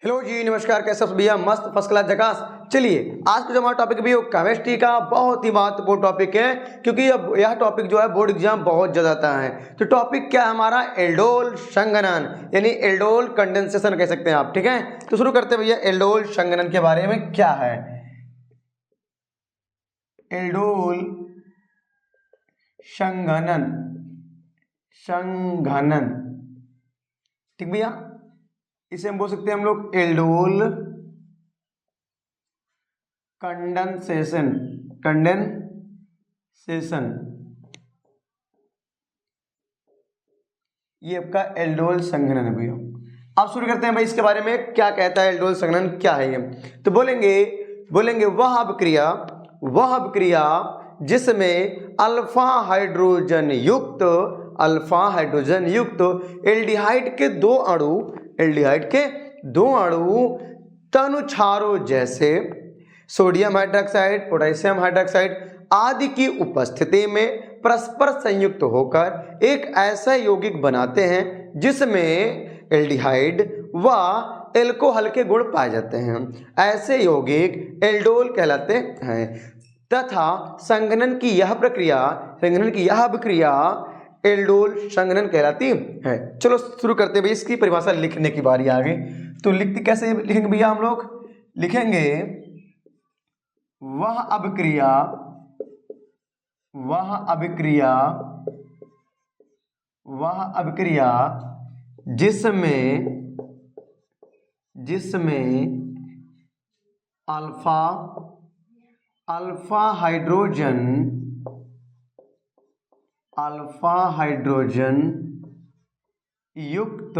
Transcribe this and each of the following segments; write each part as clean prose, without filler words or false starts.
Hello जी, नमस्कार। कैसे हो भैया? मस्त, फर्स्ट क्लास, झकास। चलिए, आज का जो हमारा टॉपिक भी केमिस्ट्री का बहुत ही महत्वपूर्ण टॉपिक है, क्योंकि अब यह टॉपिक जो है बोर्ड एग्जाम बहुत ज्यादा आता है। तो टॉपिक क्या है हमारा? एल्डोल संघनन, यानी एल्डोल कंडेंसेशन कह सकते हैं आप। ठीक है, तो शुरू करते हैं भैया। एल्डोल संघनन के बारे में क्या है? एल्डोल संघनन, संघनन, ठीक भैया। इसे हम बोल सकते हैं हम लोग एल्डोल कंडेंसेशन, कंडेंसेशन, ये आपका एल्डोल संघनन है भैया। अब शुरू करते हैं भाई इसके बारे में, क्या कहता है एल्डोल संघनन, क्या है ये। तो बोलेंगे वह अभिक्रिया जिसमें अल्फा हाइड्रोजन युक्त एल्डिहाइड के दो अणु तनुछारों जैसे सोडियम हाइड्रोक्साइड, पोटेशियम हाइड्रोक्साइड आदि की उपस्थिति में परस्पर संयुक्त होकर एक ऐसा यौगिक बनाते हैं जिसमें एल्डिहाइड व एल्कोहल के गुण पाए जाते हैं। ऐसे यौगिक एल्डोल कहलाते हैं तथा संघनन की यह अभिक्रिया एल्डोल संघनन कहलाती है। चलो शुरू करते हैं भाई, इसकी परिभाषा लिखने की बारी आ गई। तो लिखते कैसे लिखेंगे भैया? हम लोग लिखेंगे वह अभिक्रिया जिसमें अल्फा हाइड्रोजन युक्त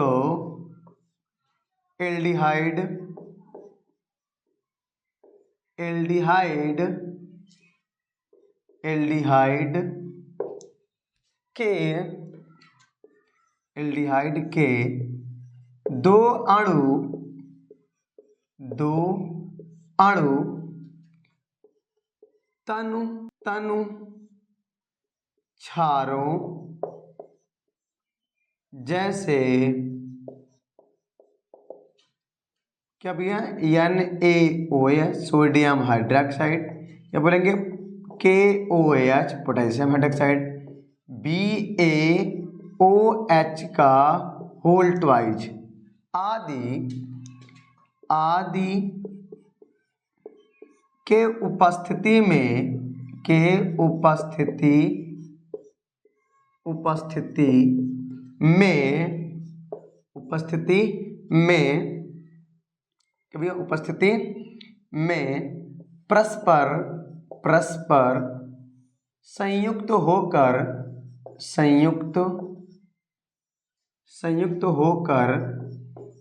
एल्डिहाइड के दो अणु तनु क्षारों जैसे, क्या भैया? NaOH सोडियम हाइड्रोक्साइड, या बोलेंगे KOH पोटेशियम हाइड्रोक्साइड, BaOH का होल ट्वाइज आदि के उपस्थिति में परस्पर संयुक्त होकर एक ऐसे यौगिक बनाते हैं जिसमें एल्डिहाइड व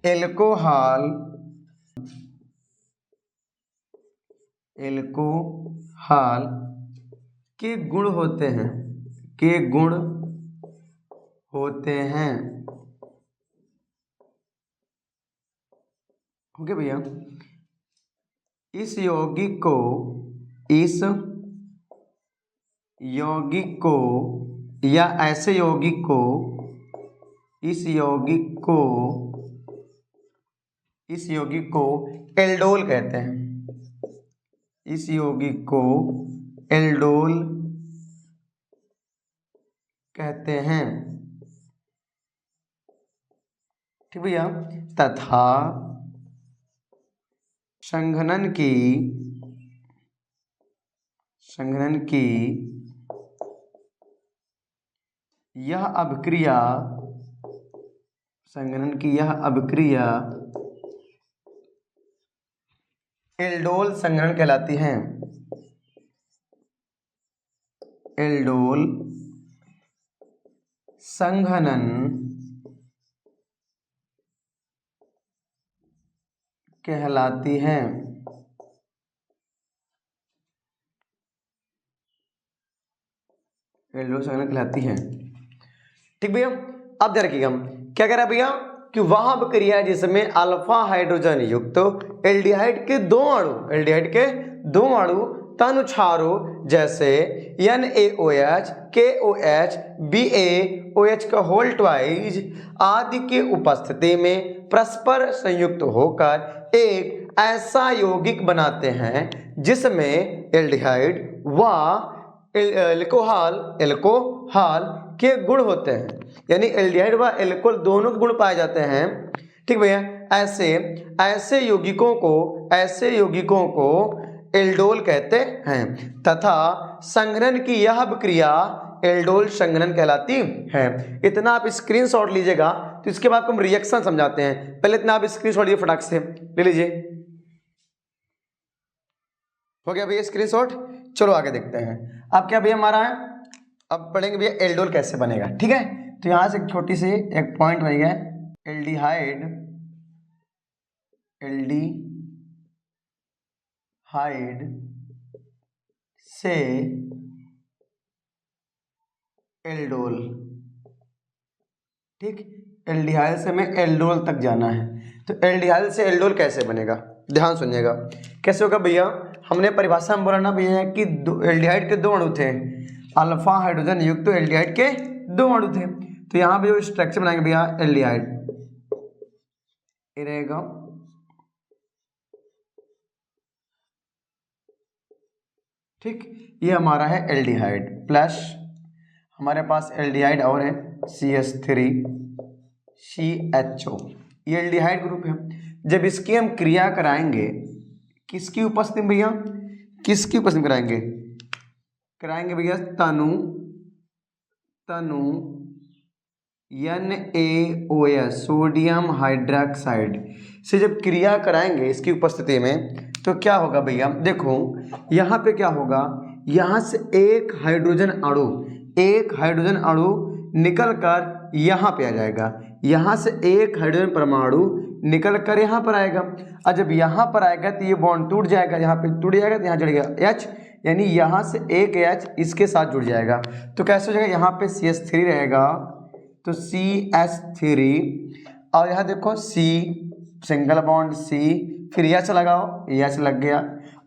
एल्कोहल के गुण होते हैं। ओके भैया, इस यौगिक को या ऐसे यौगिक को एल्डोल कहते हैं। इस यौगिक को एल्डोल कहते हैं, ठीक भैया। तथा संघनन की यह अभिक्रिया एल्डोल संघनन कहलाती हैं। एल्डोल संघनन कहलाती हैं। एल्डोल संघनन कहलाती हैं। ठीक भैया, अब ध्यान रखिएगा, हम क्या कह रहा है भैया कि वह क्रिया है जिसमें अल्फा हाइड्रोजन युक्त एल्डिहाइड के दो अणु तनुछारों जैसे NaOH, KOH, BaOH का होल ट्वाइज आदि की उपस्थिति में परस्पर संयुक्त होकर एक ऐसा यौगिक बनाते हैं जिसमें एल्डिहाइड व एल्कोहल के गुण होते हैं, यानी एल्डिहाइड व एल्कोहल दोनों के गुण पाए जाते हैं। ठीक भैया, ऐसे यौगिकों को एल्डोल कहते हैं तथा संघनन की यह क्रिया एल्डोल संघनन कहलाती है। इतना आप स्क्रीनशॉट लीजिएगा, तो इसके बाद हम रिएक्शन समझाते हैं। पहले इतना आप स्क्रीनशॉट लीजिए, फटाक से ले लीजिए। हो गया भैया स्क्रीनशॉट? चलो आगे देखते हैं। अब क्या भैया हमारा है, अब पढ़ेंगे भैया एल्डोल कैसे बनेगा। ठीक है, तो यहां से एक छोटी सी एक पॉइंट रहेगा, एल्डिहाइड से एल्डोल। ठीक, एल्डिहाइड से हमें एल्डोल तक जाना है। तो एल्डिहाइड से एल्डोल कैसे बनेगा, ध्यान सुनिएगा। कैसे होगा भैया, हमने परिभाषा में बोला ना भैया कि एल्डिहाइड के दो अणु थे, अल्फा हाइड्रोजन युक्त तो एल्डिहाइड के दो अणु थे। तो यहाँ पे जो स्ट्रक्चर बनाएंगे भैया एल्डिहाइड, ये रहेगा ठीक, ये हमारा है एल्डिहाइड प्लस हमारे पास एल्डिहाइड और है CH3CHO, ये एल्डिहाइड ग्रुप है। जब इसकी हम क्रिया कराएंगे, किसकी उपस्थिति में भैया, किसकी उपस्थिति में कराएंगे भैया, तनु NaOH सोडियम हाइड्रोक्साइड से जब क्रिया कराएंगे इसकी उपस्थिति में, तो क्या होगा भैया, देखो यहाँ पे क्या होगा, यहाँ से एक हाइड्रोजन अणु निकल कर यहाँ पे आ जाएगा, यहाँ से एक हाइड्रोजन परमाणु निकल कर यहाँ पर आएगा, और जब यहाँ पर आएगा तो ये बॉन्ड टूट जाएगा, यहाँ पे टूट जाएगा तो यहाँ जुड़ गया H, यानी यहाँ से एक H इसके साथ जुड़ जाएगा। तो कैसे हो जाएगा, यहाँ पे CH3 रहेगा तो CH3, और यहाँ देखो C सिंगल बॉन्ड C, फिर H लगाओ, H लग गया।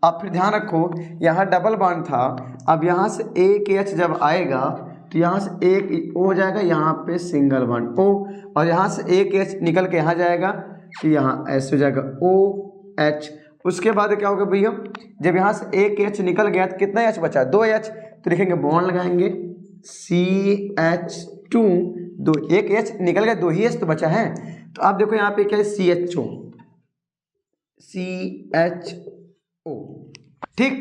अब फिर ध्यान रखो यहाँ डबल बॉन्ड था, अब यहाँ से एक H जब आएगा तो यहाँ से एक O हो जाएगा, यहाँ पे सिंगल बॉन्ड O, और यहाँ से एक H निकल के यहाँ जाएगा तो यहाँ ऐसे हो जाएगा OH। उसके बाद क्या होगा भैया, जब यहाँ से एक H निकल गया तो कितना H बचा, 2H, तो लिखेंगे बॉन्ड लगाएंगे CH2, दो, एक H निकल गया, 2 ही H तो बचा है। तो आप देखो यहाँ पे क्या है CHO, ठीक,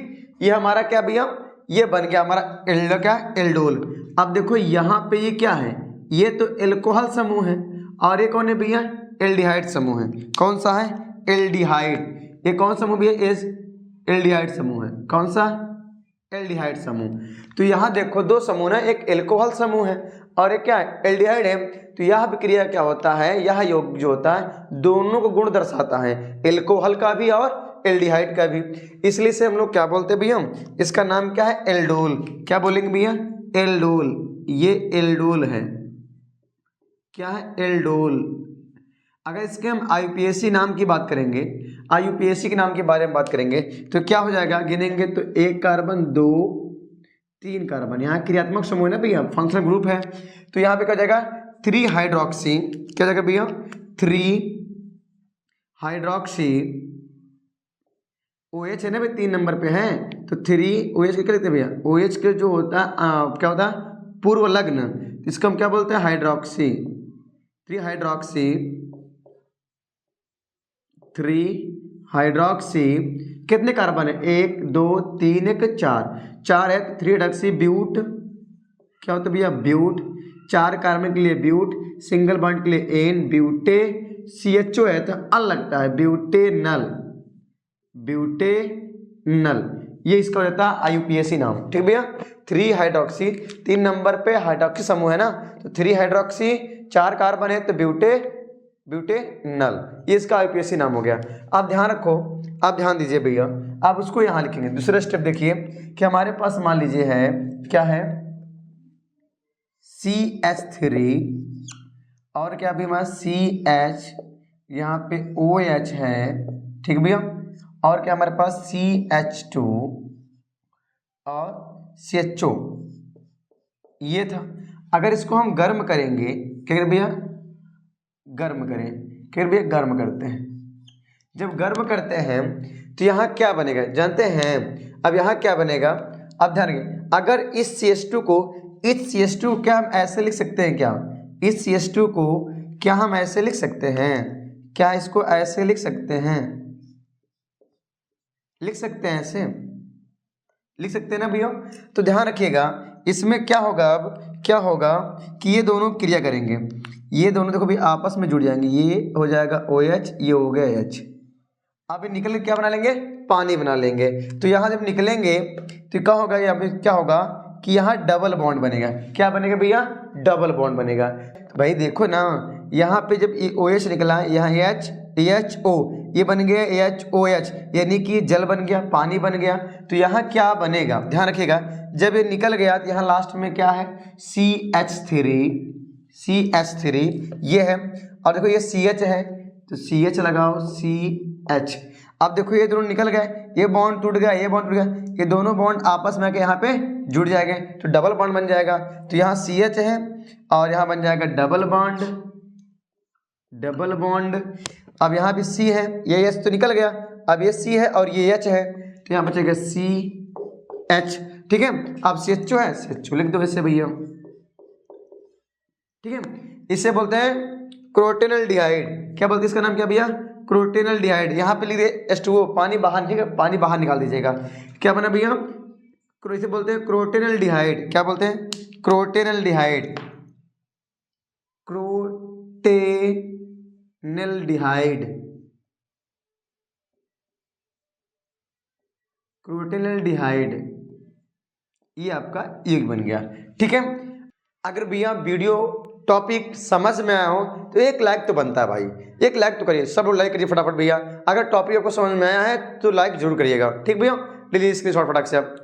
ये हमारा क्या भैया, ये बन गया हमारा क्या एल्डोल। अब देखो यहाँ पे ये क्या है, ये तो एल्कोहल समूह है, और ये कौन है भैया, एल्डिहाइड समूह है। कौन सा है, एल्डिहाइड। ये कौन समूह भैया, एल्डिहाइड समूह है। कौन सा, एल्डिहाइड समूह। तो यहाँ देखो दो समूह है, एक एल्कोहल समूह है और एक क्या है, एल्डिहाइड है। तो यह विक्रिया क्या होता है, यह योग जो होता है दोनों को गुण दर्शाता है, एल्कोहल का भी और एल्डिहाइड का भी। इसलिए से हम लोग क्या बोलते हैं भैया, इसका नाम क्या है, एल्डोल। क्या बोलेंगे भैया, एल्डोल। ये एल्डोल है, क्या है, एल्डोल। अगर इसके हम IUPAC नाम की बात करेंगे, IUPAC के नाम के बारे में बात करेंगे तो क्या हो जाएगा, गिनेंगे तो 1 कार्बन 2 3 कार्बन, यहाँ क्रियात्मक समूह है ना भैया, फंक्शनल ग्रुप है। तो यहाँ पे क्या जाएगा 3 हाइड्रोक्सी, क्या जाएगा भैया 3 हाइड्रोक्सी OH है ना भाई 3 नंबर पे है, तो 3 OH के क्या लिखते हैं भैया, OH के जो होता है क्या होता है पूर्व लग्न, इसको हम क्या बोलते हैं, हाइड्रोक्सी। 3 हाइड्रोक्सी 3 हाइड्रोक्सी, कितने कार्बन है, 1 2 3 1 4 है, तो 3 हाइड्रोक्सी ब्यूट, क्या होता है भैया ब्यूट, 4 कार्बन के लिए ब्यूट, सिंगल बॉन्ड के लिए एन, ब्यूटे, CHO है तो अल लगता है, ब्यूटेनल। ब्यूटेनल, ये इसका हो जाता है IUPAC नाम। ठीक भैया, 3 हाइड्रोक्सी, 3 नंबर पे हाइड्रोक्सी समूह है ना, तो 3 हाइड्रोक्सी 4 कार्बन है तो ब्यूटेनल, ये इसका IUPAC नाम हो गया। आप ध्यान रखो, आप ध्यान दीजिए भैया, आप उसको यहाँ लिखेंगे। दूसरा स्टेप देखिए कि हमारे पास मान लीजिए है क्या है, CH3 और क्या भी हमारा CH, यहाँ पे OH है। ठीक भैया, और क्या हमारे पास CH2 और CHO, ये था। अगर इसको हम गर्म करेंगे, क्या करें भैया, गर्म करें, क्या भैया गर्म करते हैं। जब गर्म करते हैं तो यहाँ क्या बनेगा जानते हैं, अब यहाँ क्या बनेगा, अब ध्यान रखिए, अगर इस CH2 को, इस CH2 क्या हम ऐसे लिख सकते हैं, क्या इस CH2 को क्या हम ऐसे लिख सकते हैं, क्या इसको ऐसे लिख सकते हैं, लिख सकते हैं, ऐसे लिख सकते हैं ना भैया। तो ध्यान रखिएगा, इसमें क्या होगा, अब क्या होगा कि ये दोनों क्रिया करेंगे, ये दोनों देखो भी आपस में जुड़ जाएंगे, ये हो जाएगा OH, ये हो गया H। अब निकल के क्या बना लेंगे, पानी बना लेंगे। तो यहाँ जब निकलेंगे तो क्या होगा, यहाँ पे क्या होगा कि यहाँ डबल बॉन्ड बनेगा। क्या बनेगा भैया, डबल बॉन्ड बनेगा। तो भाई देखो ना, यहाँ पे जब OH निकला, यहाँ HO, ये बन गया HOH, यानी कि जल बन गया, पानी बन गया। तो यहाँ क्या बनेगा, ध्यान रखिएगा, जब ये निकल गया तो यहाँ लास्ट में क्या है, CH3 ये है, और देखो ये CH है तो CH लगाओ, CH। अब देखो ये दोनों निकल गए, ये बॉन्ड टूट गया, ये बॉन्ड टूट गया, ये दोनों बॉन्ड आपस में आके यहाँ पे जुड़ जाएंगे तो डबल बॉन्ड बन जाएगा। तो यहाँ CH है और यहाँ बन जाएगा डबल बॉन्ड। अब यहाँ भी C है, ये H तो निकल गया, अब ये C है और ये H है, तो यहाँ बचेगा CH। ठीक है, अब CHO है, CHO लिख दो ऐसे भैया। ठीक है, इसे बोलते हैं क्रोटेनल्डिहाइड। क्या बोलते हैं इसका नाम, क्या भैया, क्रोटेनल्डिहाइड। यहाँ पे लिख दे H2O, पानी बाहर निकाल दीजिएगा। क्या बना भैया, इसे बोलते हैं क्रोटेनल्डिहाइड। क्या बोलते हैं, क्रोटेनल्डिहाइड। क्रोटेनल्डिहाइड, ये आपका एक बन गया। ठीक है, अगर भैया वीडियो टॉपिक समझ में आया हो तो एक लाइक तो बनता है भाई, एक लाइक तो करिए, सब लोग लाइक करिए फटाफट भैया। अगर टॉपिक आपको समझ में आया है तो लाइक जरूर करिएगा। ठीक भैया, प्लीज स्क्रीनशॉट फटाक से आप